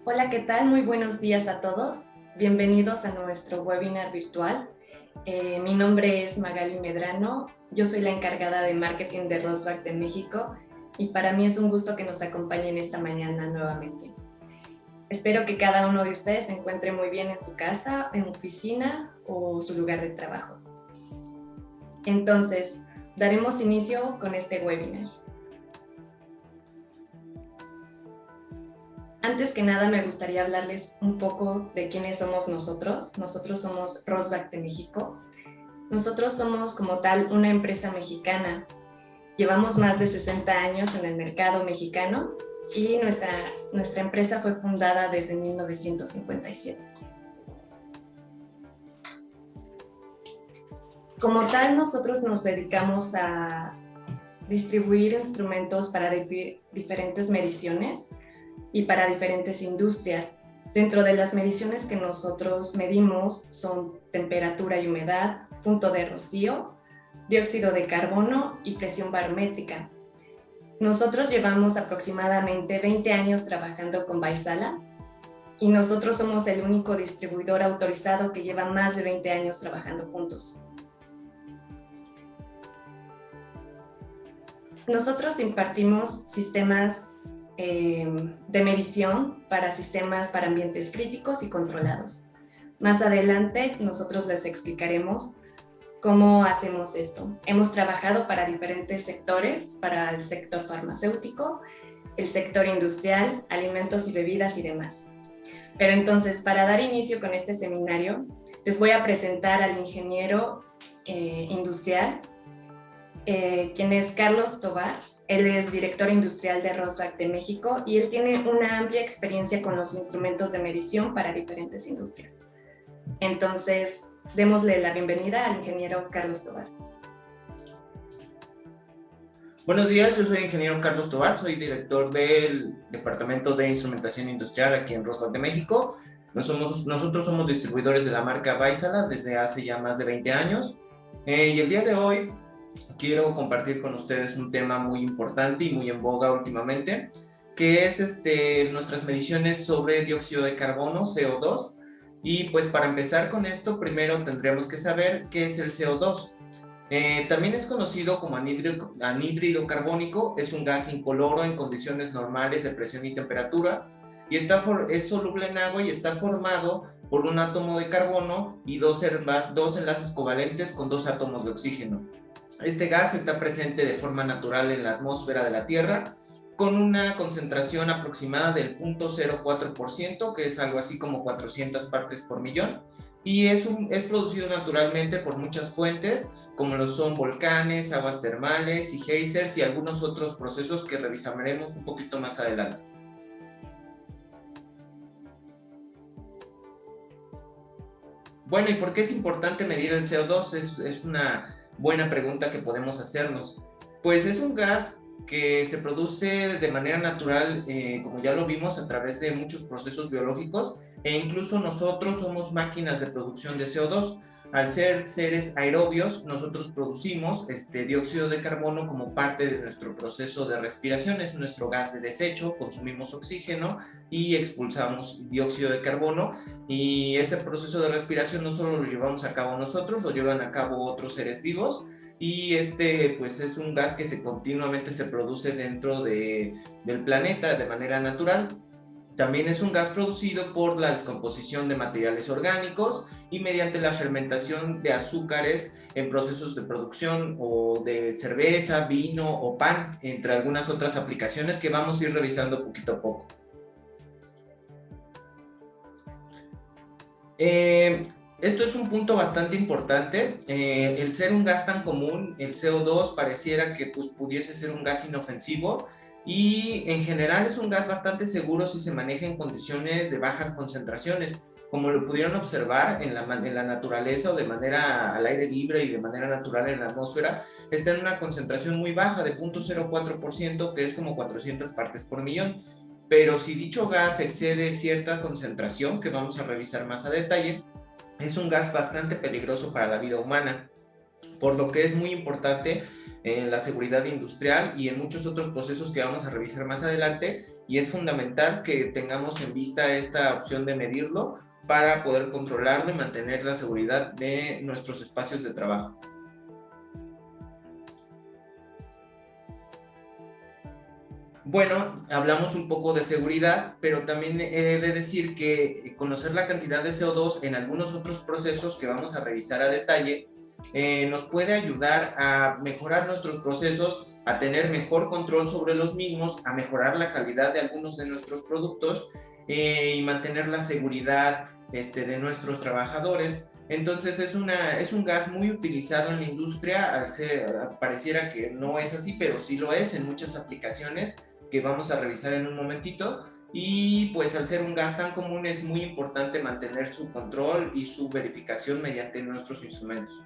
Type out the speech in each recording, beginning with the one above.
Hola, ¿qué tal? Muy buenos días a todos. Bienvenidos a nuestro webinar virtual. Mi nombre es Magali Medrano. Yo soy la encargada de marketing de Rosback de México y para mí es un gusto que nos acompañen esta mañana nuevamente. Espero que cada uno de ustedes se encuentre muy bien en su casa, en oficina o su lugar de trabajo. Entonces, daremos inicio con este webinar. Antes que nada, me gustaría hablarles un poco de quiénes somos nosotros. Nosotros somos Rosback de México. Nosotros somos como tal una empresa mexicana. Llevamos más de 60 años en el mercado mexicano y nuestra empresa fue fundada desde 1957. Como tal, nosotros nos dedicamos a distribuir instrumentos para diferentes mediciones y para diferentes industrias. Dentro de las mediciones que nosotros medimos son temperatura y humedad, punto de rocío, dióxido de carbono y presión barométrica. Nosotros llevamos aproximadamente 20 años trabajando con Vaisala y nosotros somos el único distribuidor autorizado que lleva más de 20 años trabajando juntos. Nosotros impartimos sistemas de medición para sistemas para ambientes críticos y controlados. Más adelante nosotros les explicaremos cómo hacemos esto. Hemos trabajado para diferentes sectores, para el sector farmacéutico, el sector industrial, alimentos y bebidas y demás. Pero entonces, para dar inicio con este seminario, les voy a presentar al ingeniero industrial, quien es Carlos Tovar. Él es director industrial de Rosback de México y él tiene una amplia experiencia con los instrumentos de medición para diferentes industrias. Entonces, démosle la bienvenida al ingeniero Carlos Tovar. Buenos días, yo soy el ingeniero Carlos Tovar, soy director del Departamento de Instrumentación Industrial aquí en Rosback de México. Nosotros somos distribuidores de la marca Vaisala desde hace ya más de 20 años. Y el día de hoy quiero compartir con ustedes un tema muy importante y muy en boga últimamente, que es nuestras mediciones sobre dióxido de carbono, CO2. Y pues para empezar con esto, primero tendremos que saber qué es el CO2. También es conocido como anhídrido carbónico, es un gas incoloro en condiciones normales de presión y temperatura y es soluble en agua y está formado por un átomo de carbono y dos enlaces covalentes con dos átomos de oxígeno. Este gas está presente de forma natural en la atmósfera de la Tierra con una concentración aproximada del 0.04%, que es algo así como 400 partes por millón, y es producido naturalmente por muchas fuentes, como lo son volcanes, aguas termales y geysers y algunos otros procesos que revisaremos un poquito más adelante. Bueno, ¿y por qué es importante medir el CO2? Es una buena pregunta que podemos hacernos. Pues es un gas que se produce de manera natural, como ya lo vimos, a través de muchos procesos biológicos, e incluso nosotros somos máquinas de producción de CO2. Al ser seres aerobios, nosotros producimos dióxido de carbono como parte de nuestro proceso de respiración, es nuestro gas de desecho, consumimos oxígeno y expulsamos dióxido de carbono, y ese proceso de respiración no solo lo llevamos a cabo nosotros, lo llevan a cabo otros seres vivos, y pues es un gas que continuamente se produce dentro del planeta de manera natural. También es un gas producido por la descomposición de materiales orgánicos y mediante la fermentación de azúcares en procesos de producción o de cerveza, vino o pan, entre algunas otras aplicaciones que vamos a ir revisando poquito a poco. Esto es un punto bastante importante. El ser un gas tan común, el CO2 pareciera que pudiese ser un gas inofensivo, y en general es un gas bastante seguro si se maneja en condiciones de bajas concentraciones. Como lo pudieron observar en la naturaleza o de manera al aire libre y de manera natural en la atmósfera, está en una concentración muy baja de 0.04%, que es como 400 partes por millón. Pero si dicho gas excede cierta concentración, que vamos a revisar más a detalle, es un gas bastante peligroso para la vida humana, por lo que es muy importante en la seguridad industrial y en muchos otros procesos que vamos a revisar más adelante, y es fundamental que tengamos en vista esta opción de medirlo para poder controlarlo y mantener la seguridad de nuestros espacios de trabajo. Bueno, hablamos un poco de seguridad, pero también he de decir que conocer la cantidad de CO2 en algunos otros procesos que vamos a revisar a detalle nos puede ayudar a mejorar nuestros procesos, a tener mejor control sobre los mismos, a mejorar la calidad de algunos de nuestros productos y mantener la seguridad de nuestros trabajadores. Entonces es un gas muy utilizado en la industria, pareciera que no es así, pero sí lo es en muchas aplicaciones que vamos a revisar en un momentito, y pues al ser un gas tan común es muy importante mantener su control y su verificación mediante nuestros instrumentos.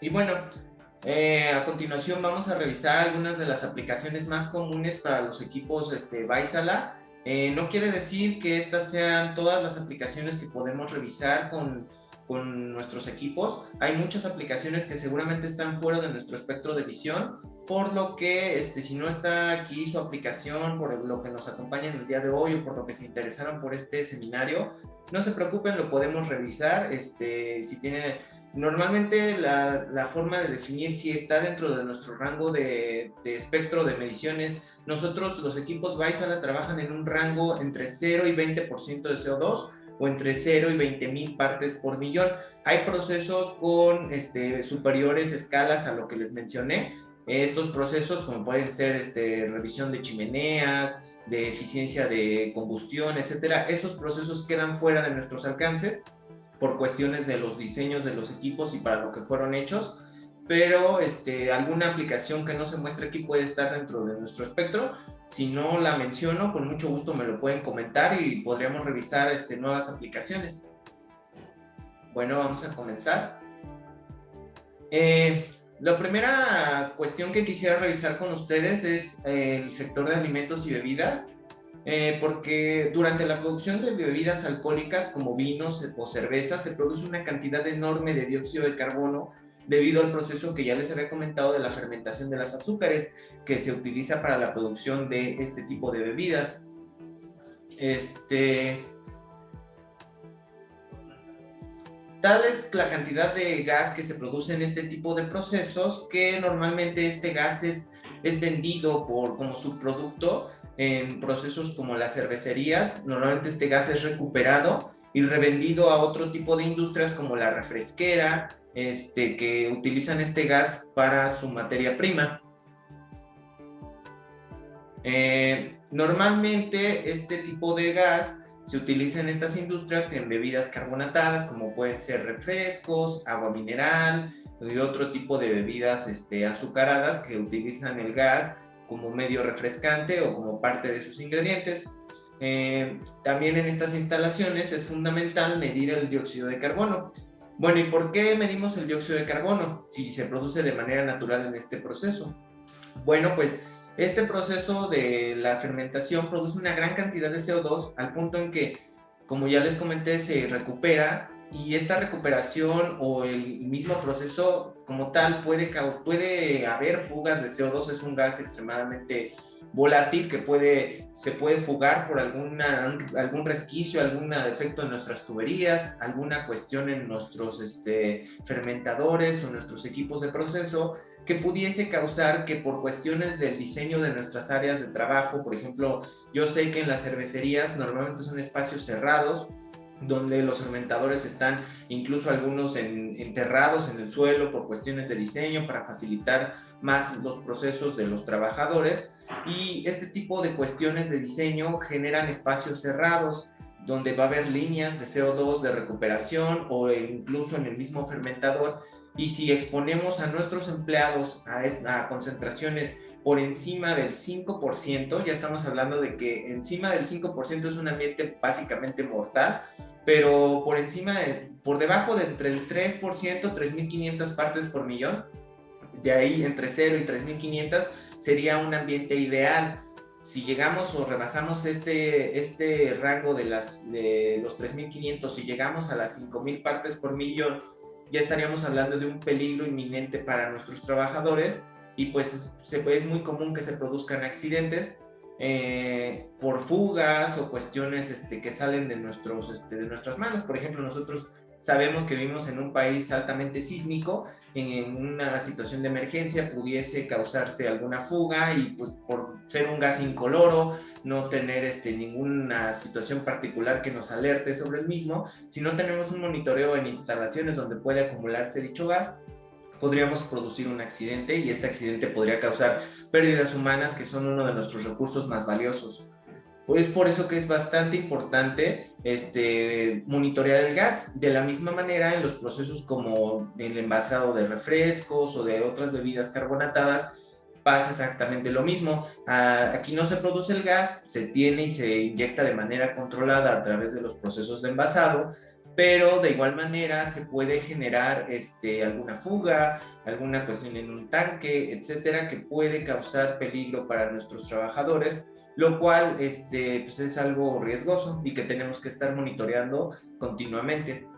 Y bueno, a continuación vamos a revisar algunas de las aplicaciones más comunes para los equipos Vaisala. No quiere decir que estas sean todas las aplicaciones que podemos revisar con nuestros equipos. Hay muchas aplicaciones que seguramente están fuera de nuestro espectro de visión, por lo que si no está aquí su aplicación, por lo que nos acompañan el día de hoy o por lo que se interesaron por este seminario, no se preocupen, lo podemos revisar. Si tienen, normalmente la forma de definir si está dentro de nuestro rango de espectro de mediciones, nosotros los equipos Vaisala trabajan en un rango entre 0 y 20% de CO2, o entre 0 y 20,000 partes por millón. Hay procesos con superiores escalas a lo que les mencioné. Estos procesos, como pueden ser revisión de chimeneas, de eficiencia de combustión, etcétera, esos procesos quedan fuera de nuestros alcances por cuestiones de los diseños de los equipos y para lo que fueron hechos, pero alguna aplicación que no se muestre aquí puede estar dentro de nuestro espectro. Si no la menciono, con mucho gusto me lo pueden comentar y podríamos revisar nuevas aplicaciones. Bueno, vamos a comenzar. La primera cuestión que quisiera revisar con ustedes es el sector de alimentos y bebidas, porque durante la producción de bebidas alcohólicas como vinos o cervezas se produce una cantidad enorme de dióxido de carbono debido al proceso que ya les había comentado de la fermentación de las azúcares, que se utiliza para la producción de este tipo de bebidas. Tal es la cantidad de gas que se produce en este tipo de procesos que normalmente este gas es vendido como subproducto en procesos como las cervecerías. Normalmente este gas es recuperado y revendido a otro tipo de industrias como la refresquera, que utilizan este gas para su materia prima. Normalmente este tipo de gas se utiliza en estas industrias en bebidas carbonatadas, como pueden ser refrescos, agua mineral y otro tipo de bebidas azucaradas que utilizan el gas como medio refrescante o como parte de sus ingredientes. También en estas instalaciones es fundamental medir el dióxido de carbono. Bueno, ¿y por qué medimos el dióxido de carbono si se produce de manera natural en este proceso? Bueno, pues este proceso de la fermentación produce una gran cantidad de CO2 al punto en que, como ya les comenté, se recupera, y esta recuperación o el mismo proceso como tal puede haber fugas de CO2. Es un gas extremadamente volátil que se puede fugar por algún resquicio, algún defecto en nuestras tuberías, alguna cuestión en nuestros fermentadores o nuestros equipos de proceso, que pudiese causar que por cuestiones del diseño de nuestras áreas de trabajo, por ejemplo, yo sé que en las cervecerías normalmente son espacios cerrados, donde los fermentadores están incluso algunos enterrados en el suelo por cuestiones de diseño para facilitar más los procesos de los trabajadores, y este tipo de cuestiones de diseño generan espacios cerrados donde va a haber líneas de CO2 de recuperación o incluso en el mismo fermentador. Y si exponemos a nuestros empleados a concentraciones por encima del 5%, ya estamos hablando de que encima del 5% es un ambiente básicamente mortal, pero por debajo de entre el 3%, 3.500 partes por millón, de ahí entre 0 y 3.500 sería un ambiente ideal. Si llegamos o rebasamos este rango de los 3.500 y llegamos a las 5.000 partes por millón, ya estaríamos hablando de un peligro inminente para nuestros trabajadores y pues es muy común que se produzcan accidentes por fugas o cuestiones que salen de nuestras manos. Por ejemplo, nosotros sabemos que vivimos en un país altamente sísmico. En una situación de emergencia pudiese causarse alguna fuga y pues por ser un gas incoloro, no tener ninguna situación particular que nos alerte sobre el mismo, si no tenemos un monitoreo en instalaciones donde puede acumularse dicho gas, podríamos producir un accidente y este accidente podría causar pérdidas humanas que son uno de nuestros recursos más valiosos. Pues por eso que es bastante importante monitorear el gas. De la misma manera, en los procesos como el envasado de refrescos o de otras bebidas carbonatadas, pasa exactamente lo mismo. Aquí no se produce el gas, se tiene y se inyecta de manera controlada a través de los procesos de envasado, pero de igual manera se puede generar alguna fuga, alguna cuestión en un tanque, etcétera, que puede causar peligro para nuestros trabajadores, lo cual pues es algo riesgoso y que tenemos que estar monitoreando continuamente.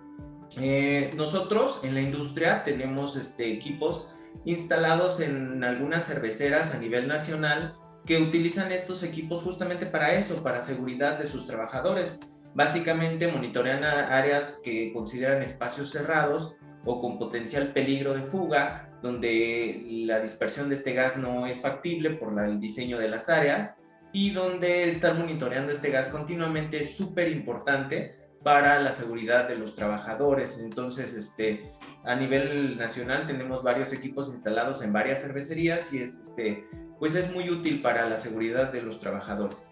Nosotros en la industria tenemos equipos instalados en algunas cerveceras a nivel nacional que utilizan estos equipos justamente para eso, para seguridad de sus trabajadores. Básicamente monitorean áreas que consideran espacios cerrados o con potencial peligro de fuga, donde la dispersión de este gas no es factible por el diseño de las áreas, y donde estar monitoreando este gas continuamente es súper importante para la seguridad de los trabajadores. Entonces, a nivel nacional tenemos varios equipos instalados en varias cervecerías y pues es muy útil para la seguridad de los trabajadores.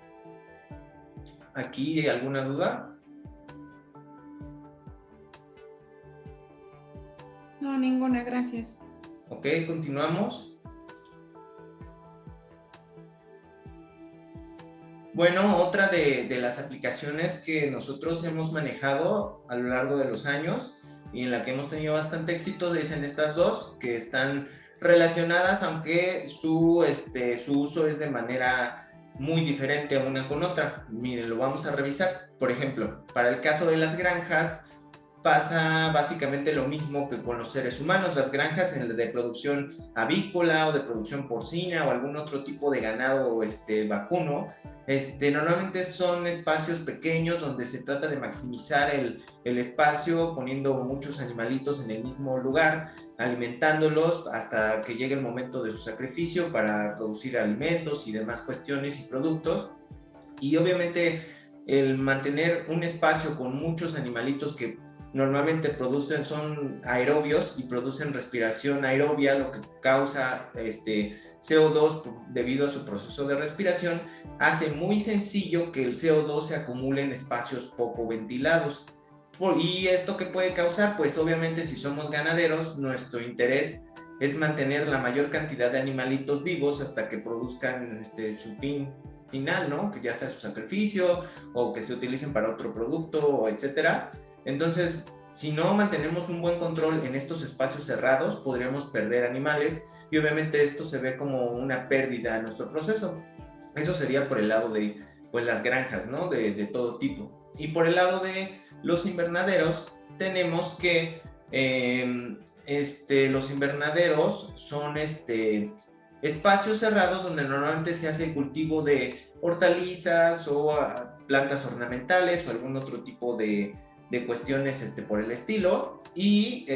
¿Aquí alguna duda? No, ninguna, gracias. Ok, continuamos. Bueno, otra de las aplicaciones que nosotros hemos manejado a lo largo de los años y en la que hemos tenido bastante éxito es en estas dos, que están relacionadas, aunque su uso es de manera muy diferente una con otra. Miren, lo vamos a revisar. Por ejemplo, para el caso de las granjas, pasa básicamente lo mismo que con los seres humanos. Las granjas de producción avícola o de producción porcina o algún otro tipo de ganado vacuno, normalmente son espacios pequeños donde se trata de maximizar el espacio poniendo muchos animalitos en el mismo lugar, alimentándolos hasta que llegue el momento de su sacrificio para producir alimentos y demás cuestiones y productos. Y obviamente el mantener un espacio con muchos animalitos que normalmente son aerobios y producen respiración aerobia, lo que causa CO2 debido a su proceso de respiración, hace muy sencillo que el CO2 se acumule en espacios poco ventilados. ¿Y esto qué puede causar? Pues obviamente si somos ganaderos, nuestro interés es mantener la mayor cantidad de animalitos vivos hasta que produzcan su fin final, ¿no? Que ya sea su sacrificio o que se utilicen para otro producto, etcétera. Entonces, si no mantenemos un buen control en estos espacios cerrados, podríamos perder animales y obviamente esto se ve como una pérdida en nuestro proceso. Eso sería por el lado de pues, las granjas, ¿no? De todo tipo. Y por el lado de los invernaderos, tenemos que los invernaderos son espacios cerrados donde normalmente se hace el cultivo de hortalizas o plantas ornamentales o algún otro tipo de cuestiones por el estilo. Y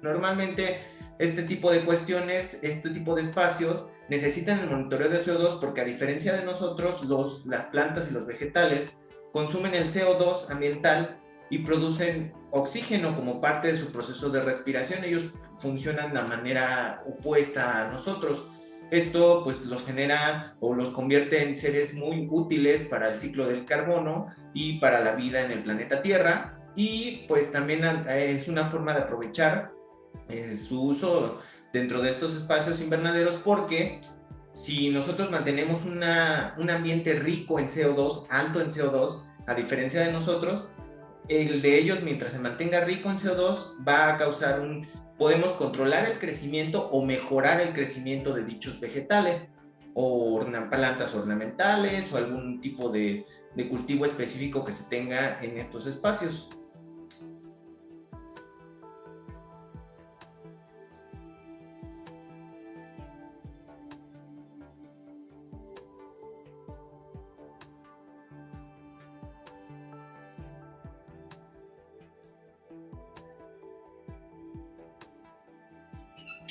normalmente este tipo de cuestiones, este tipo de espacios necesitan el monitoreo de CO2 porque a diferencia de nosotros, las plantas y los vegetales consumen el CO2 ambiental y producen oxígeno como parte de su proceso de respiración. Ellos funcionan de manera opuesta a nosotros. Esto pues los genera o los convierte en seres muy útiles para el ciclo del carbono y para la vida en el planeta Tierra, y pues también es una forma de aprovechar su uso dentro de estos espacios invernaderos, porque si nosotros mantenemos un ambiente rico en CO2, alto en CO2, a diferencia de nosotros, el de ellos, mientras se mantenga rico en CO2, va a causar podemos controlar el crecimiento o mejorar el crecimiento de dichos vegetales o plantas ornamentales o algún tipo de cultivo específico que se tenga en estos espacios.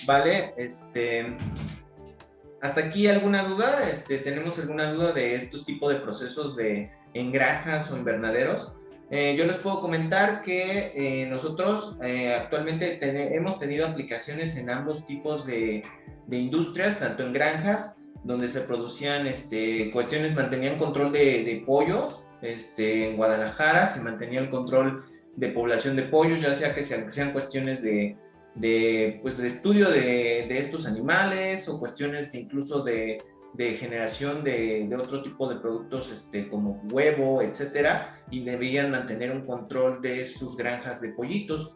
¿vale? ¿Hasta aquí alguna duda? ¿Tenemos alguna duda de estos tipos de procesos en granjas o invernaderos? Yo les puedo comentar que nosotros actualmente hemos tenido aplicaciones en ambos tipos de industrias, tanto en granjas, donde se producían mantenían control de pollos. En Guadalajara se mantenía el control de población de pollos, ya sea que sean cuestiones de estudio de estos animales o cuestiones incluso de generación de otro tipo de productos como huevo, etcétera, y debían mantener un control de sus granjas de pollitos.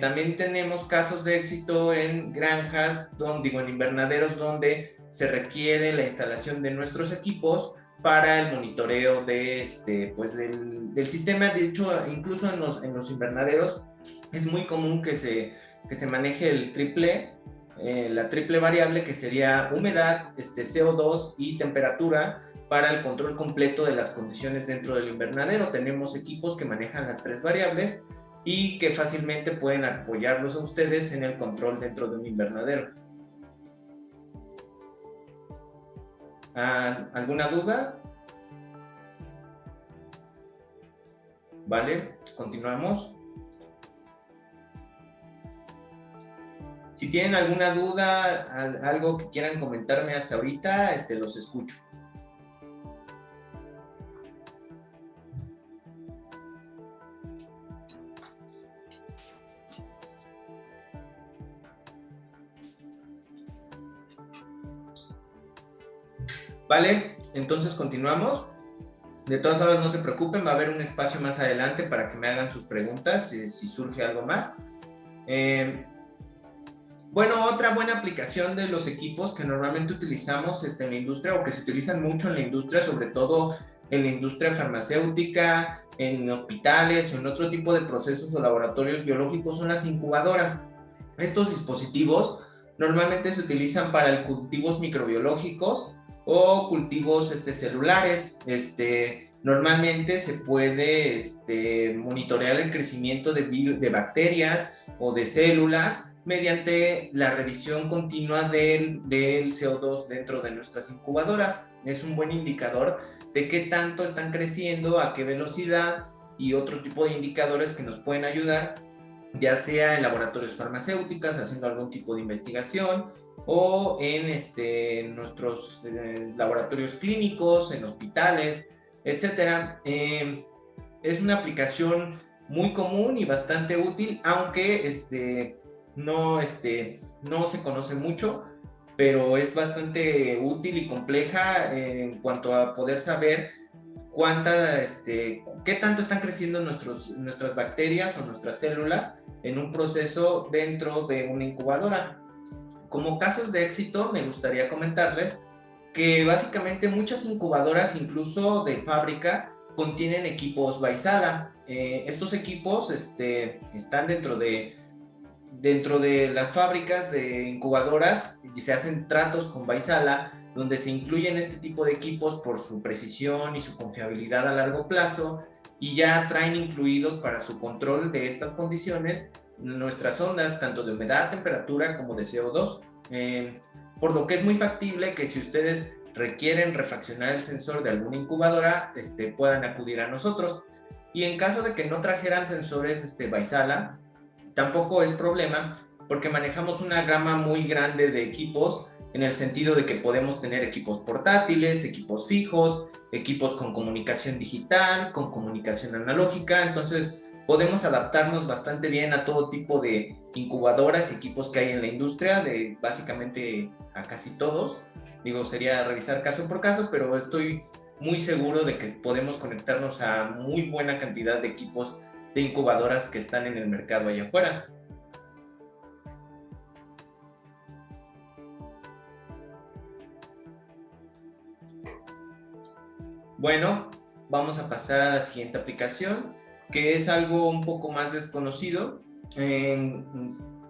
También tenemos casos de éxito en granjas, en invernaderos, donde se requiere la instalación de nuestros equipos para el monitoreo del sistema. De hecho, incluso en los invernaderos es muy común que se maneje la triple variable, que sería humedad, CO2 y temperatura, para el control completo de las condiciones dentro del invernadero. Tenemos equipos que manejan las tres variables y que fácilmente pueden apoyarlos a ustedes en el control dentro de un invernadero. ¿Alguna duda? Vale, continuamos. Si tienen alguna duda, algo que quieran comentarme hasta ahorita, los escucho. Vale, entonces continuamos. De todas formas, no se preocupen, va a haber un espacio más adelante para que me hagan sus preguntas si surge algo más. Bueno, otra buena aplicación de los equipos que normalmente utilizamos en la industria, o que se utilizan mucho en la industria, sobre todo en la industria farmacéutica, en hospitales o en otro tipo de procesos o laboratorios biológicos, son las incubadoras. Estos dispositivos normalmente se utilizan para cultivos microbiológicos o cultivos celulares. Normalmente se puede monitorear el crecimiento de bacterias o de células mediante la revisión continua del CO2 dentro de nuestras incubadoras. Es un buen indicador de qué tanto están creciendo, a qué velocidad, y otro tipo de indicadores que nos pueden ayudar, ya sea en laboratorios farmacéuticos haciendo algún tipo de investigación, o en nuestros laboratorios clínicos, en hospitales, etcétera. Es una aplicación muy común y bastante útil, aunque no se conoce mucho, pero es bastante útil y compleja en cuanto a poder saber qué tanto están creciendo nuestras bacterias o nuestras células en un proceso dentro de una incubadora. Como casos de éxito, me gustaría comentarles que básicamente muchas incubadoras, incluso de fábrica, contienen equipos Vaisala. Estos equipos están dentro de las fábricas de incubadoras, y se hacen tratos con Vaisala, donde se incluyen este tipo de equipos por su precisión y su confiabilidad a largo plazo, y ya traen incluidos para su control de estas condiciones nuestras ondas, tanto de humedad, temperatura como de CO2. Por lo que es muy factible que si ustedes requieren refaccionar el sensor de alguna incubadora, puedan acudir a nosotros. Y en caso de que no trajeran sensores Vaisala, tampoco es problema, porque manejamos una gama muy grande de equipos, en el sentido de que podemos tener equipos portátiles, equipos fijos, equipos con comunicación digital, con comunicación analógica. Entonces podemos adaptarnos bastante bien a todo tipo de incubadoras y equipos que hay en la industria, de básicamente a casi todos. Sería revisar caso por caso, pero estoy muy seguro de que podemos conectarnos a muy buena cantidad de equipos de incubadoras que están en el mercado allá afuera. Bueno, vamos a pasar a la siguiente aplicación, que es algo un poco más desconocido.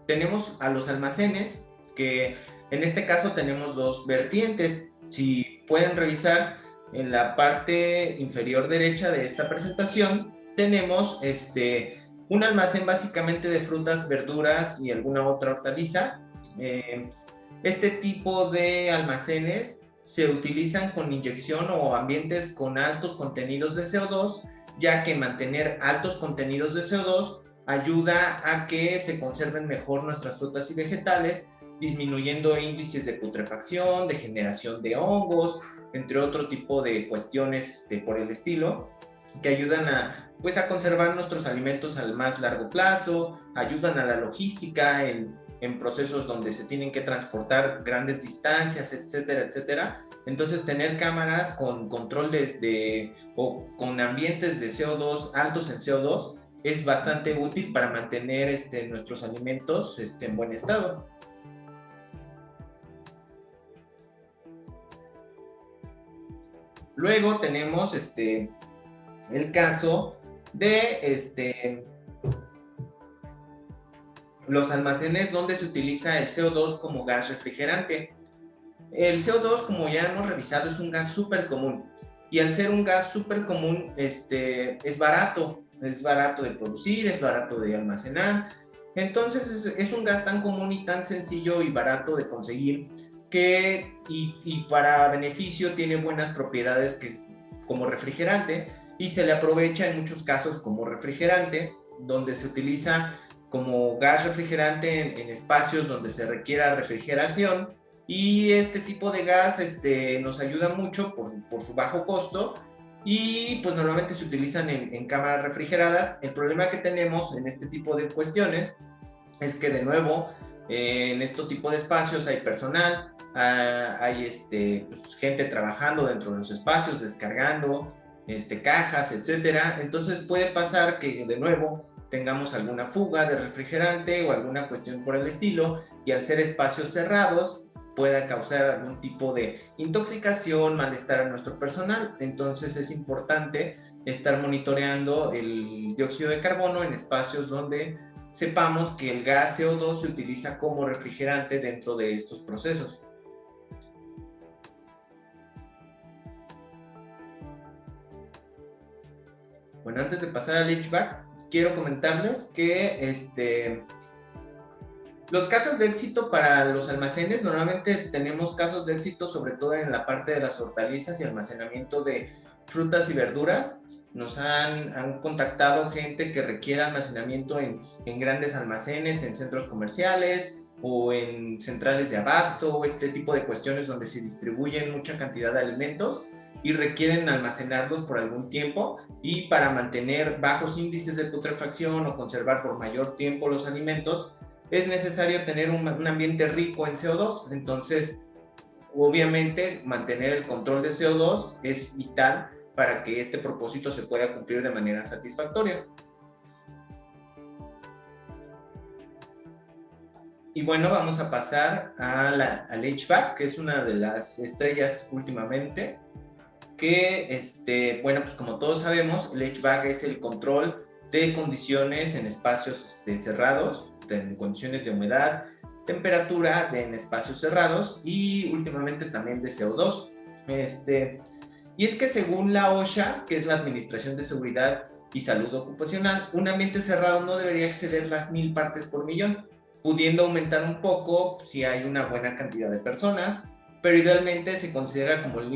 Tenemos a los almacenes, que en este caso tenemos dos vertientes. Si pueden revisar en la parte inferior derecha de esta presentación, tenemos un almacén básicamente de frutas, verduras y alguna otra hortaliza, Este tipo de almacenes se utilizan con inyección o ambientes con altos contenidos de CO2, ya que mantener altos contenidos de CO2 ayuda a que se conserven mejor nuestras frutas y vegetales, disminuyendo índices de putrefacción, de generación de hongos, entre otro tipo de cuestiones por el estilo, que ayudan a conservar nuestros alimentos al más largo plazo, ayudan a la logística en procesos donde se tienen que transportar grandes distancias, etcétera, etcétera. Entonces, tener cámaras con control o con ambientes de CO2 altos en CO2 es bastante útil para mantener nuestros alimentos en buen estado. Luego tenemos el caso de los almacenes donde se utiliza el CO2 como gas refrigerante. El CO2, como ya hemos revisado, es un gas súper común, y al ser un gas súper común es barato de producir, es barato de almacenar. Entonces es un gas tan común y tan sencillo y barato de conseguir y para beneficio tiene buenas propiedades como refrigerante, y se le aprovecha en muchos casos como refrigerante, donde se utiliza como gas refrigerante en espacios donde se requiera refrigeración. Y este tipo de gas nos ayuda mucho por su bajo costo, y pues normalmente se utilizan en cámaras refrigeradas. El problema que tenemos en este tipo de cuestiones es que, de nuevo, en este tipo de espacios hay personal, hay gente trabajando dentro de los espacios, descargando cajas, etcétera. Entonces puede pasar que, de nuevo, tengamos alguna fuga de refrigerante o alguna cuestión por el estilo, y al ser espacios cerrados pueda causar algún tipo de intoxicación, malestar a nuestro personal. Entonces es importante estar monitoreando el dióxido de carbono en espacios donde sepamos que el gas CO2 se utiliza como refrigerante dentro de estos procesos. Bueno, antes de pasar al HVAC, quiero comentarles que los casos de éxito para los almacenes, normalmente tenemos casos de éxito sobre todo en la parte de las hortalizas y almacenamiento de frutas y verduras. Nos han contactado gente que requiere almacenamiento en grandes almacenes, en centros comerciales o en centrales de abasto, o este tipo de cuestiones donde se distribuyen mucha cantidad de alimentos y requieren almacenarlos por algún tiempo, y para mantener bajos índices de putrefacción o conservar por mayor tiempo los alimentos, es necesario tener un ambiente rico en CO2. Entonces, obviamente, mantener el control de CO2 es vital para que este propósito se pueda cumplir de manera satisfactoria. Y bueno, vamos a pasar al HVAC, que es una de las estrellas últimamente, que, bueno, pues como todos sabemos, el HVAC es el control de condiciones en espacios cerrados, en condiciones de humedad, temperatura en espacios cerrados, y últimamente también de CO2. Y es que, según la OSHA, que es la Administración de Seguridad y Salud Ocupacional, un ambiente cerrado no debería exceder las 1000 partes por millón, pudiendo aumentar un poco si hay una buena cantidad de personas, pero idealmente se considera como un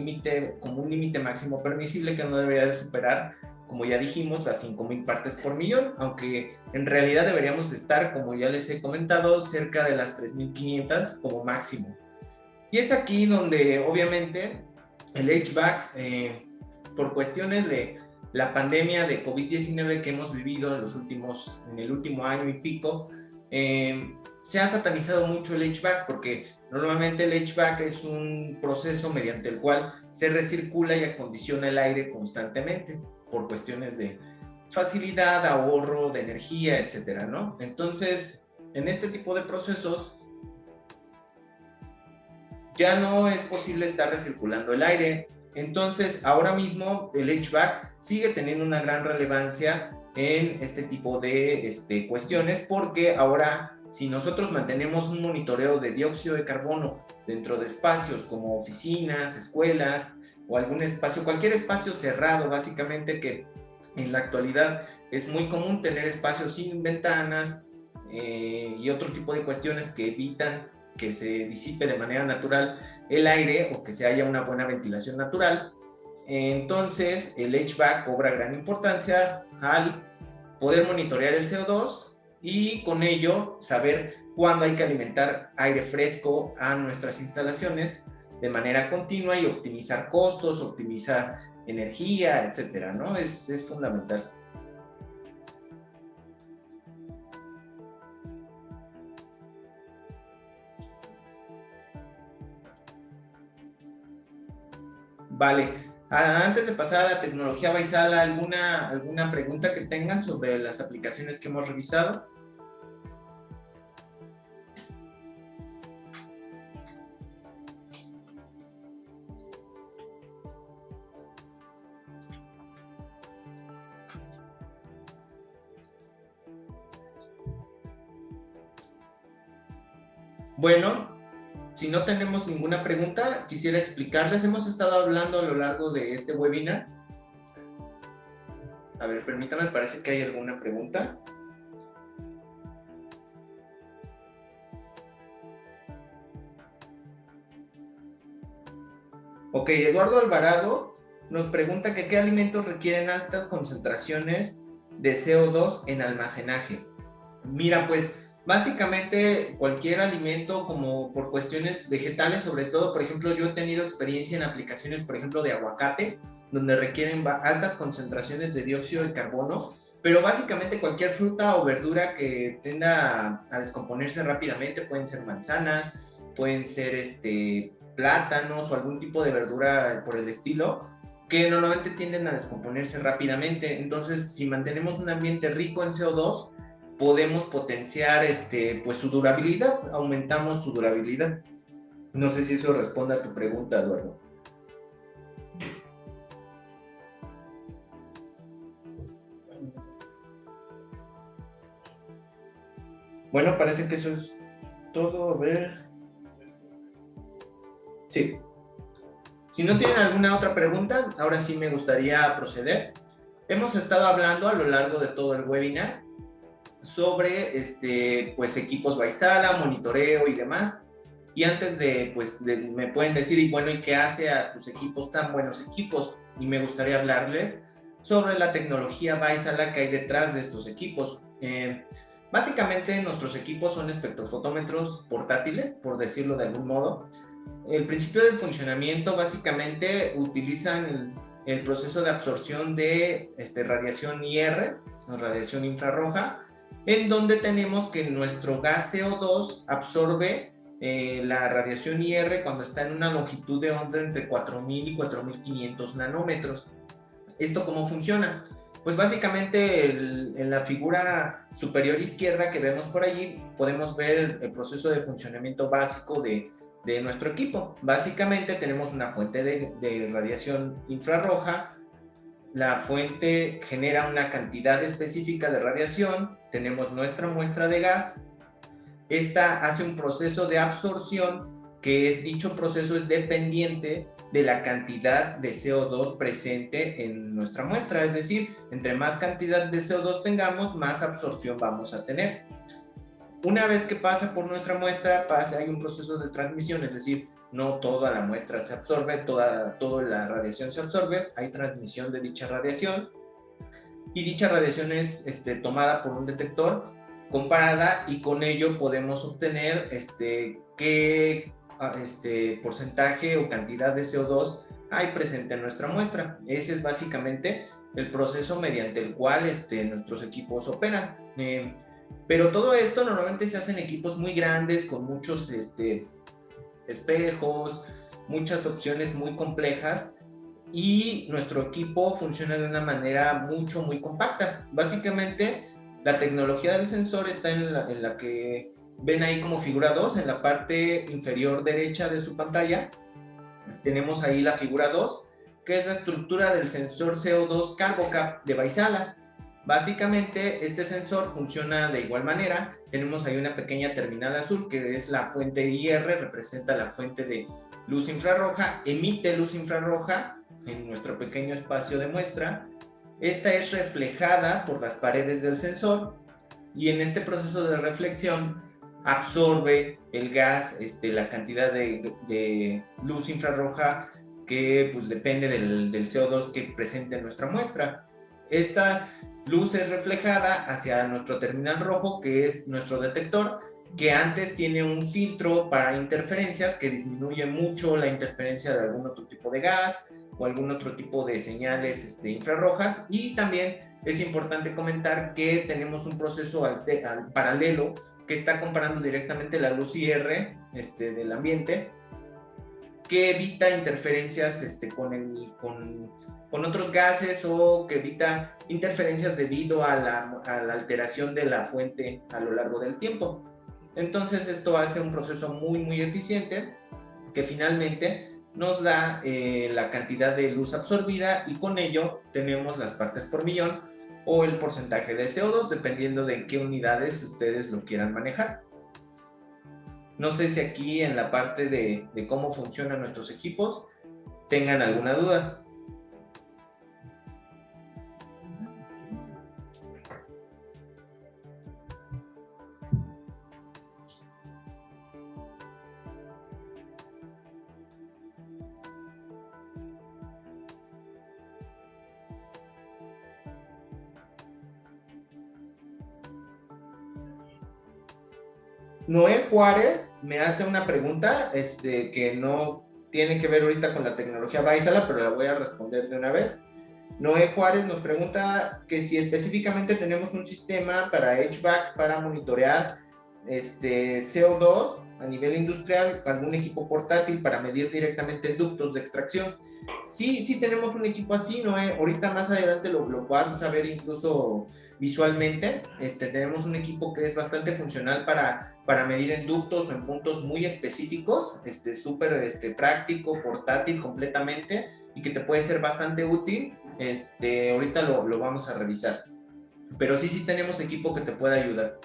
límite máximo permisible que no debería de superar, como ya dijimos, las 5000 partes por millón, aunque en realidad deberíamos estar, como ya les he comentado, cerca de las 3500 como máximo. Y es aquí donde, obviamente, el HVAC, por cuestiones de la pandemia de COVID-19 que hemos vivido en el último año y pico, se ha satanizado mucho el HVAC, porque normalmente el HVAC es un proceso mediante el cual se recircula y acondiciona el aire constantemente, por cuestiones de facilidad, ahorro de energía, etcétera, ¿no? Entonces, en este tipo de procesos ya no es posible estar recirculando el aire. Entonces, ahora mismo el HVAC sigue teniendo una gran relevancia en este tipo de cuestiones, porque ahora, si nosotros mantenemos un monitoreo de dióxido de carbono dentro de espacios como oficinas, escuelas o algún espacio, cualquier espacio cerrado, básicamente, que en la actualidad es muy común tener espacios sin ventanas y otro tipo de cuestiones que evitan que se disipe de manera natural el aire o que se haya una buena ventilación natural. Entonces, el HVAC cobra gran importancia al poder monitorear el CO2 y con ello saber cuándo hay que alimentar aire fresco a nuestras instalaciones de manera continua y optimizar costos, optimizar energía, etcétera, ¿no? Es fundamental. Vale. Antes de pasar a la tecnología Vaisala, ¿alguna pregunta que tengan sobre las aplicaciones que hemos revisado? Bueno, si no tenemos ninguna pregunta, quisiera explicarles. Hemos estado hablando a lo largo de este webinar. A ver, permítame, parece que hay alguna pregunta. Ok, Eduardo Alvarado nos pregunta que qué alimentos requieren altas concentraciones de CO2 en almacenaje. Mira, pues básicamente cualquier alimento, como por cuestiones vegetales, sobre todo, por ejemplo, yo he tenido experiencia en aplicaciones, por ejemplo, de aguacate, donde requieren altas concentraciones de dióxido de carbono, pero básicamente cualquier fruta o verdura que tenda a descomponerse rápidamente, pueden ser manzanas, pueden ser plátanos o algún tipo de verdura por el estilo, que normalmente tienden a descomponerse rápidamente. Entonces, si mantenemos un ambiente rico en CO2, podemos potenciar pues su durabilidad, aumentamos su durabilidad. No sé si eso responde a tu pregunta, Eduardo. Bueno, parece que eso es todo. A ver. Sí. Si no tienen alguna otra pregunta, ahora sí me gustaría proceder. Hemos estado hablando a lo largo de todo el webinar sobre pues equipos Vaisala, monitoreo y demás. Y antes me pueden decir, y bueno, ¿y qué hace a tus equipos tan buenos equipos? Y me gustaría hablarles sobre la tecnología Vaisala que hay detrás de estos equipos. Básicamente nuestros equipos son espectrofotómetros portátiles, por decirlo de algún modo. El principio del funcionamiento básicamente utilizan el proceso de absorción de radiación IR, radiación infrarroja, en donde tenemos que nuestro gas CO2 absorbe la radiación IR cuando está en una longitud de onda entre 4000 y 4500 nanómetros. ¿Esto cómo funciona? Pues básicamente en la figura superior izquierda que vemos por allí podemos ver el proceso de funcionamiento básico de nuestro equipo. Básicamente tenemos una fuente de radiación infrarroja. La fuente genera una cantidad específica de radiación. Tenemos nuestra muestra de gas. Esta hace un proceso de absorción dicho proceso es dependiente de la cantidad de CO2 presente en nuestra muestra. Es decir, entre más cantidad de CO2 tengamos, más absorción vamos a tener. Una vez que pasa por nuestra muestra, hay un proceso de transmisión, es decir, no toda la muestra se absorbe, toda la radiación se absorbe, hay transmisión de dicha radiación y dicha radiación es tomada por un detector, comparada, y con ello podemos obtener qué porcentaje o cantidad de CO2 hay presente en nuestra muestra. Ese es básicamente el proceso mediante el cual nuestros equipos operan. Pero todo esto normalmente se hace en equipos muy grandes, con muchos espejos, muchas opciones muy complejas, y nuestro equipo funciona de una manera muy compacta. Básicamente, la tecnología del sensor está en la que ven ahí como figura 2, en la parte inferior derecha de su pantalla. Tenemos ahí la figura 2, que es la estructura del sensor CO2 CarboCap de Vaisala. Básicamente, este sensor funciona de igual manera. Tenemos ahí una pequeña terminal azul, que es la fuente IR, representa la fuente de luz infrarroja, emite luz infrarroja en nuestro pequeño espacio de muestra. Esta es reflejada por las paredes del sensor, y en este proceso de reflexión absorbe el gas, la cantidad de luz infrarroja que pues depende del CO2 que presente nuestra muestra. Esta luz es reflejada hacia nuestro terminal rojo, que es nuestro detector, que antes tiene un filtro para interferencias que disminuye mucho la interferencia de algún otro tipo de gas o algún otro tipo de señales infrarrojas. Y también es importante comentar que tenemos un proceso al paralelo que está comparando directamente la luz IR del ambiente, que evita interferencias con otros gases, o que evita interferencias debido a la alteración de la fuente a lo largo del tiempo. Entonces esto hace un proceso muy eficiente, que finalmente nos da la cantidad de luz absorbida, y con ello tenemos las partes por millón o el porcentaje de CO2, dependiendo de en qué unidades ustedes lo quieran manejar. No sé si aquí en la parte de cómo funcionan nuestros equipos tengan alguna duda. Noé Juárez me hace una pregunta que no tiene que ver ahorita con la tecnología Vaisala, pero la voy a responder de una vez. Noé Juárez nos pregunta que si específicamente tenemos un sistema para HVAC para monitorear CO2 a nivel industrial, algún equipo portátil para medir directamente ductos de extracción. Sí tenemos un equipo así, Noé. Ahorita más adelante lo vamos a ver incluso visualmente. Tenemos un equipo que es bastante funcional para medir en ductos o en puntos muy específicos, súper práctico, portátil completamente, y que te puede ser bastante útil. Ahorita lo vamos a revisar. Pero sí tenemos equipo que te puede ayudar.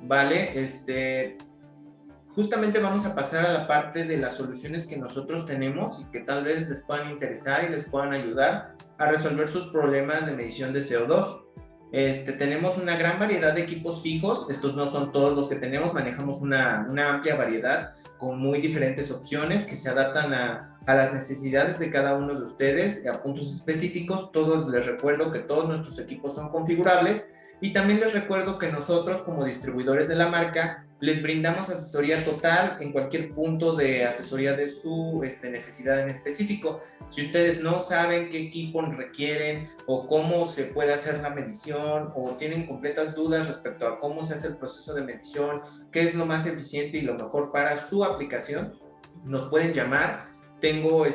Vale, justamente vamos a pasar a la parte de las soluciones que nosotros tenemos y que tal vez les puedan interesar y les puedan ayudar a resolver sus problemas de medición de CO2. Tenemos una gran variedad de equipos fijos. Estos no son todos los que tenemos, manejamos una amplia variedad con muy diferentes opciones que se adaptan a las necesidades de cada uno de ustedes, a puntos específicos. Todos les recuerdo que todos nuestros equipos son configurables, y también les recuerdo que nosotros, como distribuidores de la marca, les brindamos asesoría total en cualquier punto de asesoría de su necesidad en específico. Si ustedes no saben qué equipo requieren o cómo se puede hacer la medición, o tienen completas dudas respecto a cómo se hace el proceso de medición, qué es lo más eficiente y lo mejor para su aplicación, nos pueden llamar. Tengo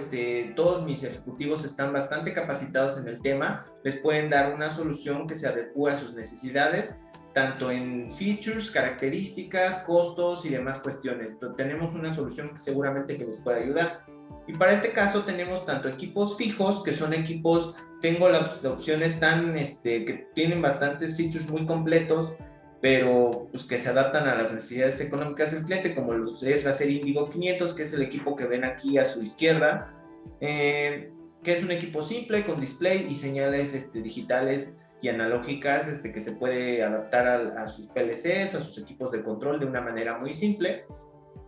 todos mis ejecutivos están bastante capacitados en el tema, les pueden dar una solución que se adecue a sus necesidades, tanto en features, características, costos y demás cuestiones. Entonces, tenemos una solución que seguramente que les puede ayudar. Y para este caso tenemos tanto equipos fijos, que son equipos, tengo las opciones que tienen bastantes features muy completos, pero pues, que se adaptan a las necesidades económicas del cliente, como es la serie Indigo 500, que es el equipo que ven aquí a su izquierda, que es un equipo simple con display y señales digitales y analógicas, que se puede adaptar a sus PLCs, a sus equipos de control de una manera muy simple.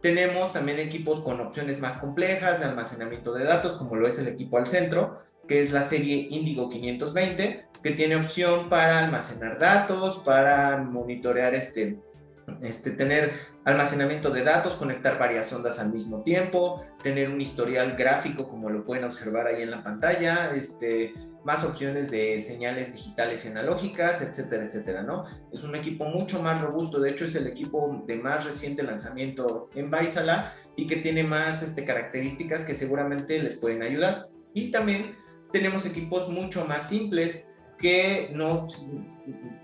Tenemos también equipos con opciones más complejas de almacenamiento de datos, como lo es el equipo al centro, que es la serie Indigo 520, que tiene opción para almacenar datos, para monitorear tener almacenamiento de datos, conectar varias ondas al mismo tiempo, tener un historial gráfico como lo pueden observar ahí en la pantalla, más opciones de señales digitales y analógicas, etcétera, etcétera, ¿no? Es un equipo mucho más robusto. De hecho es el equipo de más reciente lanzamiento en Vaisala y que tiene más características que seguramente les pueden ayudar. Y también tenemos equipos mucho más simples que no,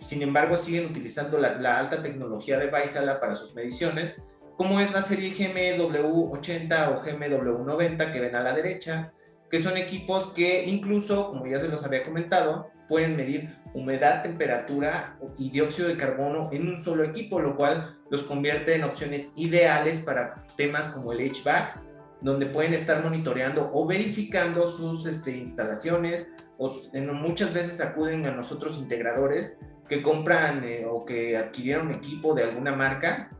sin embargo, siguen utilizando la alta tecnología de Vaisala para sus mediciones, como es la serie GMW80 o GMW90 que ven a la derecha, que son equipos que incluso, como ya se los había comentado, pueden medir humedad, temperatura y dióxido de carbono en un solo equipo, lo cual los convierte en opciones ideales para temas como el HVAC donde pueden estar monitoreando o verificando sus instalaciones, o muchas veces acuden a nosotros integradores que compran o que adquirieron equipo de alguna marca,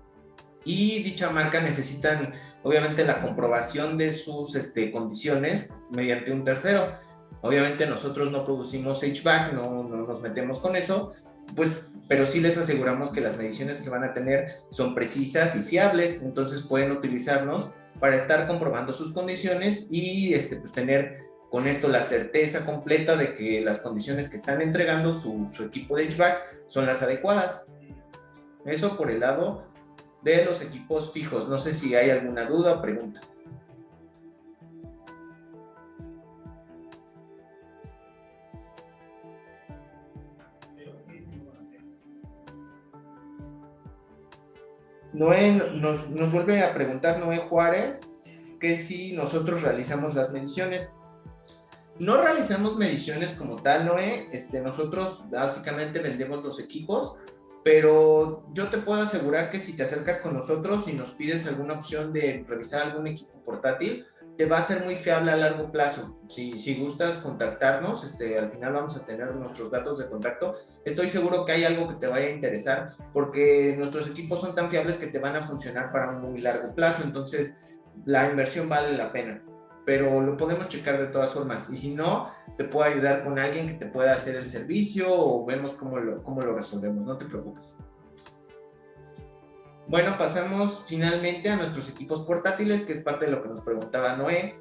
y dicha marca necesitan obviamente la comprobación de sus condiciones mediante un tercero. Obviamente nosotros no producimos HVAC, no nos metemos con eso, pues, pero sí les aseguramos que las mediciones que van a tener son precisas y fiables, entonces pueden utilizarnos para estar comprobando sus condiciones y pues, tener con esto la certeza completa de que las condiciones que están entregando su equipo de HVAC son las adecuadas. Eso por el lado de los equipos fijos. No sé si hay alguna duda o pregunta. Noé nos vuelve a preguntar, Noé Juárez, que si nosotros realizamos las mediciones. No realizamos mediciones como tal, Noé. Nosotros básicamente vendemos los equipos, pero yo te puedo asegurar que si te acercas con nosotros y nos pides alguna opción de revisar algún equipo portátil, te va a ser muy fiable a largo plazo. Si gustas contactarnos, al final vamos a tener nuestros datos de contacto. Estoy seguro que hay algo que te vaya a interesar, porque nuestros equipos son tan fiables que te van a funcionar para un muy largo plazo, entonces la inversión vale la pena, pero lo podemos checar de todas formas, y si no, te puedo ayudar con alguien que te pueda hacer el servicio o vemos cómo lo resolvemos, no te preocupes. Bueno, pasamos finalmente a nuestros equipos portátiles, que es parte de lo que nos preguntaba Noé,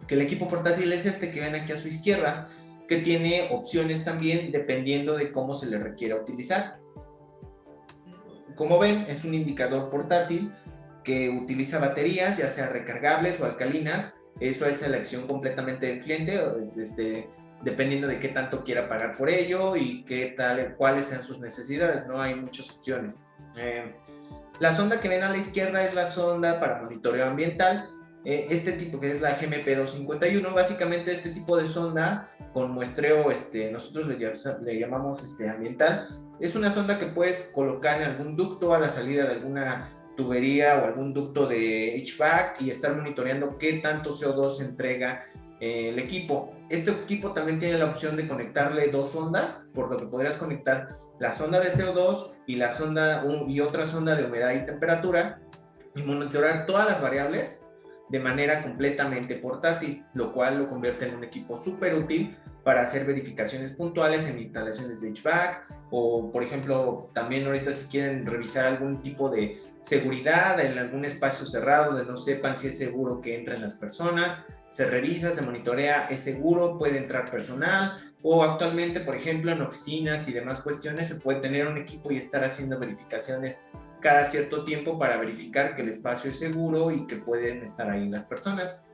que el equipo portátil es este que ven aquí a su izquierda, que tiene opciones también dependiendo de cómo se le requiera utilizar. Como ven, es un indicador portátil que utiliza baterías, ya sea recargables o alcalinas. Eso es elección completamente del cliente, dependiendo de qué tanto quiera pagar por ello y cuáles sean sus necesidades, ¿no? Hay muchas opciones. La sonda que ven a la izquierda es la sonda para monitoreo ambiental. Este tipo, que es la GMP251, básicamente este tipo de sonda con muestreo, nosotros le llamamos ambiental. Es una sonda que puedes colocar en algún ducto a la salida de alguna tubería o algún ducto de HVAC y estar monitoreando qué tanto CO2 entrega el equipo. Este equipo también tiene la opción de conectarle dos sondas, por lo que podrías conectar la sonda de CO2 y otra sonda de humedad y temperatura, y monitorear todas las variables de manera completamente portátil, lo cual lo convierte en un equipo súper útil para hacer verificaciones puntuales en instalaciones de HVAC, o por ejemplo también ahorita si quieren revisar algún tipo de seguridad en algún espacio cerrado donde no sepan si es seguro que entren las personas, se revisa, se monitorea, es seguro, puede entrar personal, o actualmente, por ejemplo, en oficinas y demás cuestiones se puede tener un equipo y estar haciendo verificaciones cada cierto tiempo para verificar que el espacio es seguro y que pueden estar ahí las personas.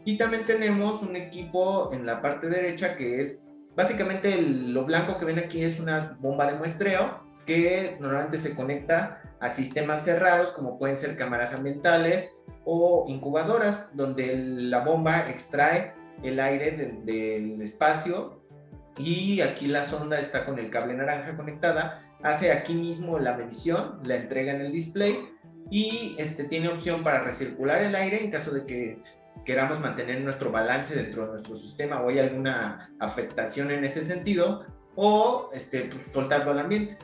Y también tenemos un equipo en la parte derecha que es básicamente lo blanco que ven aquí, es una bomba de muestreo que normalmente se conecta a sistemas cerrados como pueden ser cámaras ambientales o incubadoras, donde la bomba extrae el aire del espacio, y aquí la sonda está con el cable naranja conectada, hace aquí mismo la medición, la entrega en el display, y tiene opción para recircular el aire en caso de que queramos mantener nuestro balance dentro de nuestro sistema o hay alguna afectación en ese sentido, o pues, soltarlo al ambiente.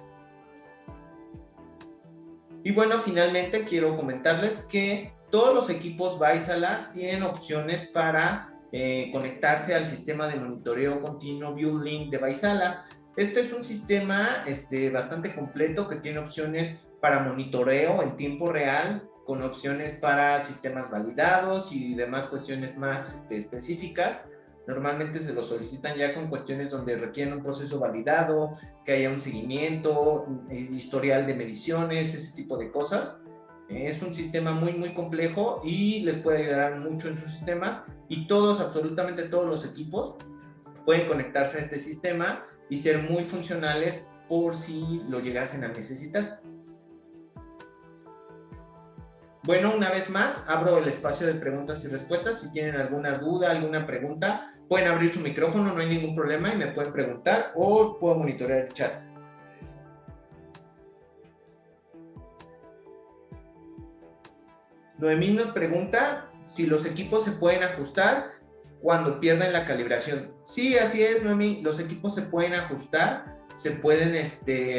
Y bueno, finalmente quiero comentarles que todos los equipos Vaisala tienen opciones para conectarse al sistema de monitoreo continuo ViewLink de Vaisala. Este es un sistema bastante completo que tiene opciones para monitoreo en tiempo real, con opciones para sistemas validados y demás cuestiones más específicas. Normalmente se lo solicitan ya con cuestiones donde requieren un proceso validado, que haya un seguimiento, historial de mediciones, ese tipo de cosas. Es un sistema muy, muy complejo y les puede ayudar mucho en sus sistemas, y absolutamente todos los equipos pueden conectarse a este sistema y ser muy funcionales por si lo llegasen a necesitar. Bueno, una vez más, abro el espacio de preguntas y respuestas. Si tienen alguna duda, alguna pregunta, pueden abrir su micrófono, no hay ningún problema y me pueden preguntar o puedo monitorear el chat. Noemí nos pregunta si los equipos se pueden ajustar cuando pierden la calibración. Sí, así es, Noemi, los equipos se pueden ajustar, se pueden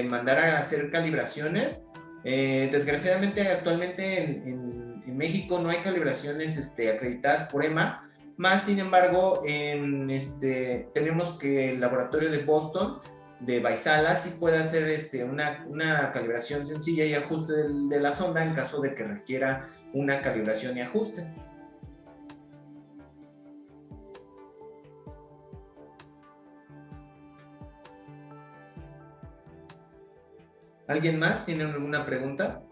mandar a hacer calibraciones. Desgraciadamente, actualmente en México no hay calibraciones acreditadas por EMA, más sin embargo, tenemos que el laboratorio de Boston, de Vaisala, sí puede hacer una calibración sencilla y ajuste de la sonda en caso de que requiera una calibración y ajuste. ¿Alguien más tiene alguna pregunta?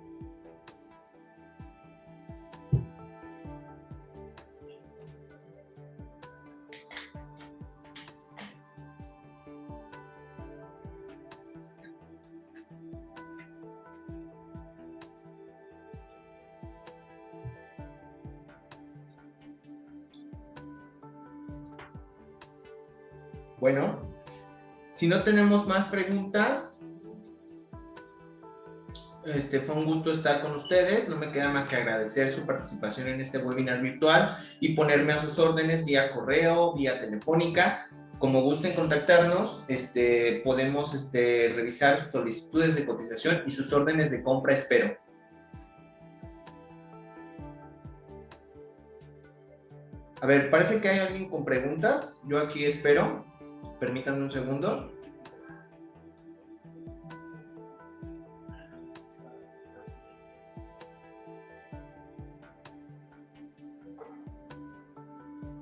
Bueno, si no tenemos más preguntas, fue un gusto estar con ustedes. No me queda más que agradecer su participación en este webinar virtual y ponerme a sus órdenes vía correo, vía telefónica. Como gusten contactarnos, podemos revisar sus solicitudes de cotización y sus órdenes de compra, espero. A ver, parece que hay alguien con preguntas. Yo aquí espero. Permítanme un segundo.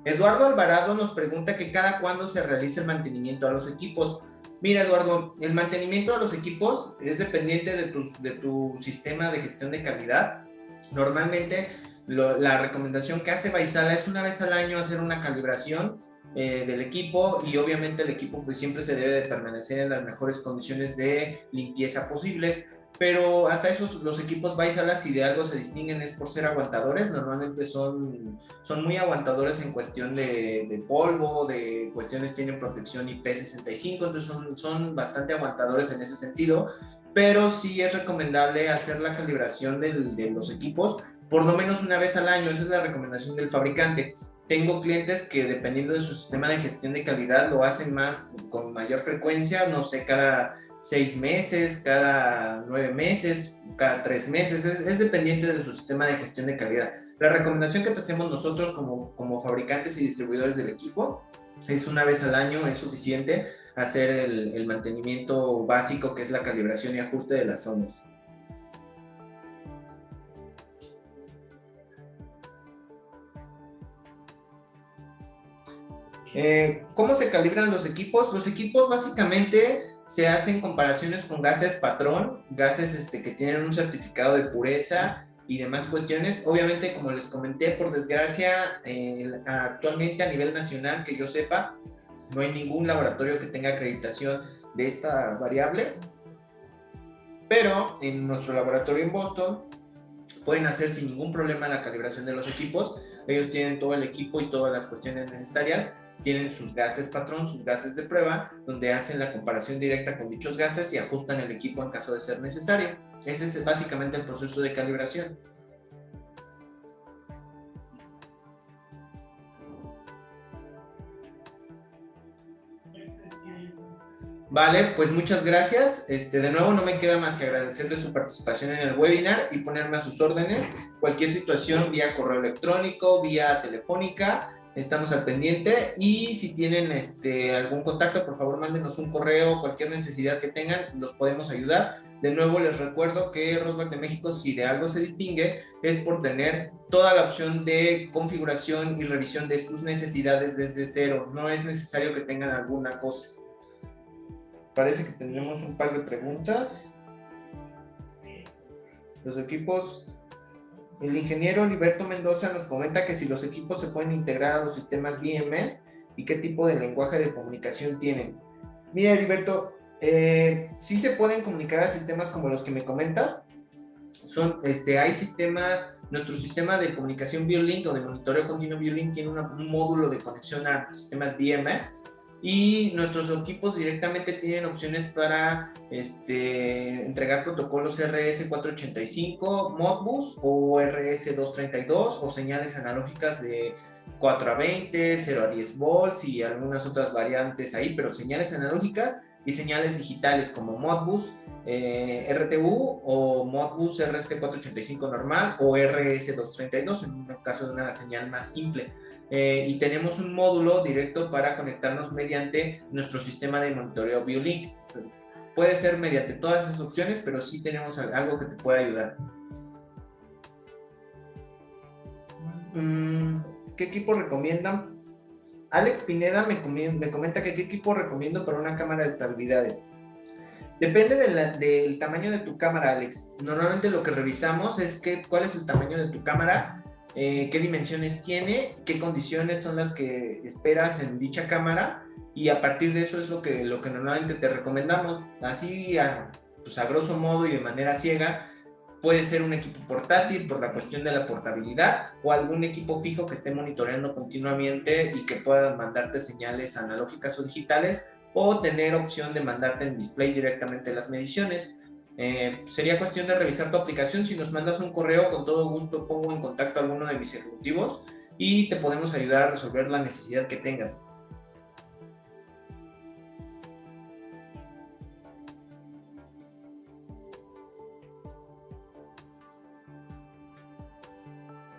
Eduardo Alvarado nos pregunta que cada cuándo se realiza el mantenimiento a los equipos. Mira, Eduardo, el mantenimiento a los equipos es dependiente de tu sistema de gestión de calidad. Normalmente, la recomendación que hace Vaisala es una vez al año hacer una calibración del equipo, y obviamente el equipo pues siempre se debe de permanecer en las mejores condiciones de limpieza posibles. Pero hasta esos, los equipos Vaisala, si de algo se distinguen es por ser aguantadores. Normalmente son muy aguantadores en cuestión de polvo, de cuestiones, tienen protección IP65, entonces son bastante aguantadores en ese sentido. Pero sí es recomendable hacer la calibración de los equipos por lo menos una vez al año. Esa es la recomendación del fabricante. Tengo clientes que, dependiendo de su sistema de gestión de calidad, lo hacen con mayor frecuencia, no sé, cada 6 meses, cada 9 meses, cada 3 meses, es dependiente de su sistema de gestión de calidad. La recomendación que te hacemos nosotros como fabricantes y distribuidores del equipo es una vez al año, es suficiente hacer el mantenimiento básico, que es la calibración y ajuste de las sondas. ¿Cómo se calibran los equipos? Los equipos básicamente se hacen comparaciones con gases patrón, gases que tienen un certificado de pureza y demás cuestiones. Obviamente, como les comenté, por desgracia, actualmente a nivel nacional, que yo sepa, no hay ningún laboratorio que tenga acreditación de esta variable. Pero en nuestro laboratorio en Boston pueden hacer sin ningún problema la calibración de los equipos. Ellos tienen todo el equipo y todas las cuestiones necesarias. Tienen sus gases patrón, sus gases de prueba, donde hacen la comparación directa con dichos gases y ajustan el equipo en caso de ser necesario. Ese es básicamente el proceso de calibración. Vale, pues muchas gracias. De nuevo, no me queda más que agradecerles su participación en el webinar y ponerme a sus órdenes. Cualquier situación, vía correo electrónico, vía telefónica, estamos al pendiente. Y si tienen algún contacto, por favor, mándenos un correo, cualquier necesidad que tengan, los podemos ayudar. De nuevo, les recuerdo que Rosberg de México, si de algo se distingue, es por tener toda la opción de configuración y revisión de sus necesidades desde cero. No es necesario que tengan alguna cosa. Parece que tendremos un par de preguntas. Los equipos, el ingeniero Heriberto Mendoza nos comenta que si los equipos se pueden integrar a los sistemas BMS y qué tipo de lenguaje de comunicación tienen. Mira, Heriberto, sí se pueden comunicar a sistemas como los que me comentas. Hay nuestro sistema de comunicación BioLink o de monitoreo continuo BioLink tiene un módulo de conexión a sistemas BMS. y nuestros equipos directamente tienen opciones para entregar protocolos RS485, Modbus o RS232 o señales analógicas de 4 a 20, 0 a 10 volts y algunas otras variantes ahí, pero señales analógicas y señales digitales como Modbus RTU o Modbus RS485 normal o RS232 en un caso de una señal más simple. Y tenemos un módulo directo para conectarnos mediante nuestro sistema de monitoreo BioLink. Puede ser mediante todas esas opciones, pero sí tenemos algo que te pueda ayudar. ¿Qué equipo recomiendan? Alex Pineda me comenta que qué equipo recomiendo para una cámara de estabilidades. Depende del tamaño de tu cámara, Alex. Normalmente lo que revisamos es cuál es el tamaño de tu cámara, qué dimensiones tiene, qué condiciones son las que esperas en dicha cámara, y a partir de eso es lo que normalmente te recomendamos. Así, pues a grosso modo y de manera ciega, puede ser un equipo portátil por la cuestión de la portabilidad o algún equipo fijo que esté monitoreando continuamente y que pueda mandarte señales analógicas o digitales, o tener opción de mandarte en display directamente las mediciones. Sería cuestión de revisar tu aplicación. Si nos mandas un correo, con todo gusto pongo en contacto a alguno de mis ejecutivos y te podemos ayudar a resolver la necesidad que tengas.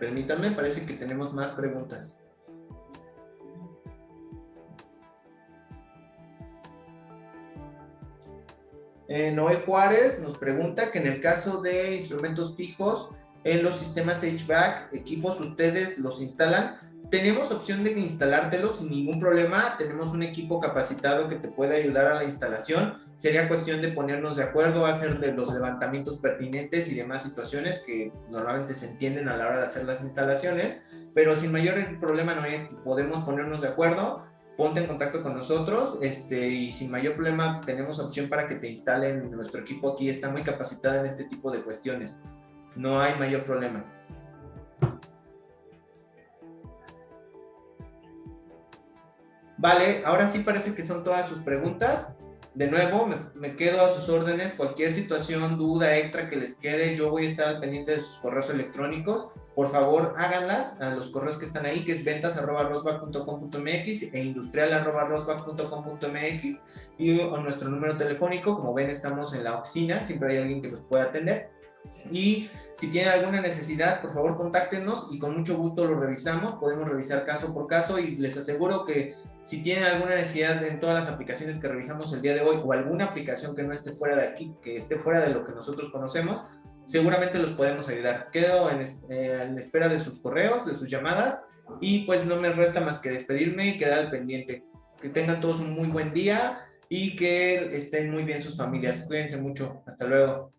Permítanme, parece que tenemos más preguntas. Noé Juárez nos pregunta que en el caso de instrumentos fijos en los sistemas HVAC, equipos, ¿ustedes los instalan? Tenemos opción de instalártelos sin ningún problema. Tenemos un equipo capacitado que te puede ayudar a la instalación. Sería cuestión de ponernos de acuerdo, hacer de los levantamientos pertinentes y demás situaciones que normalmente se entienden a la hora de hacer las instalaciones, pero sin mayor problema, Noé, podemos ponernos de acuerdo. Ponte en contacto con nosotros y sin mayor problema tenemos opción para que te instalen. Nuestro equipo aquí está muy capacitado en este tipo de cuestiones. No hay mayor problema. Vale, ahora sí parece que son todas sus preguntas. De nuevo, me quedo a sus órdenes. Cualquier situación, duda extra que les quede, yo voy a estar al pendiente de sus correos electrónicos. Por favor, háganlas a los correos que están ahí, que es ventas@rosback.com.mx e industrial@rosback.com.mx, y a nuestro número telefónico. Como ven, estamos en la oficina, siempre hay alguien que los pueda atender. Y si tienen alguna necesidad, por favor contáctenos y con mucho gusto lo revisamos. Podemos revisar caso por caso y les aseguro que si tienen alguna necesidad en todas las aplicaciones que revisamos el día de hoy, o alguna aplicación que no esté fuera de aquí, que esté fuera de lo que nosotros conocemos, seguramente los podemos ayudar. Quedo en espera de sus correos, de sus llamadas, y pues no me resta más que despedirme y quedar al pendiente. Que tengan todos un muy buen día y que estén muy bien sus familias. Cuídense mucho. Hasta luego.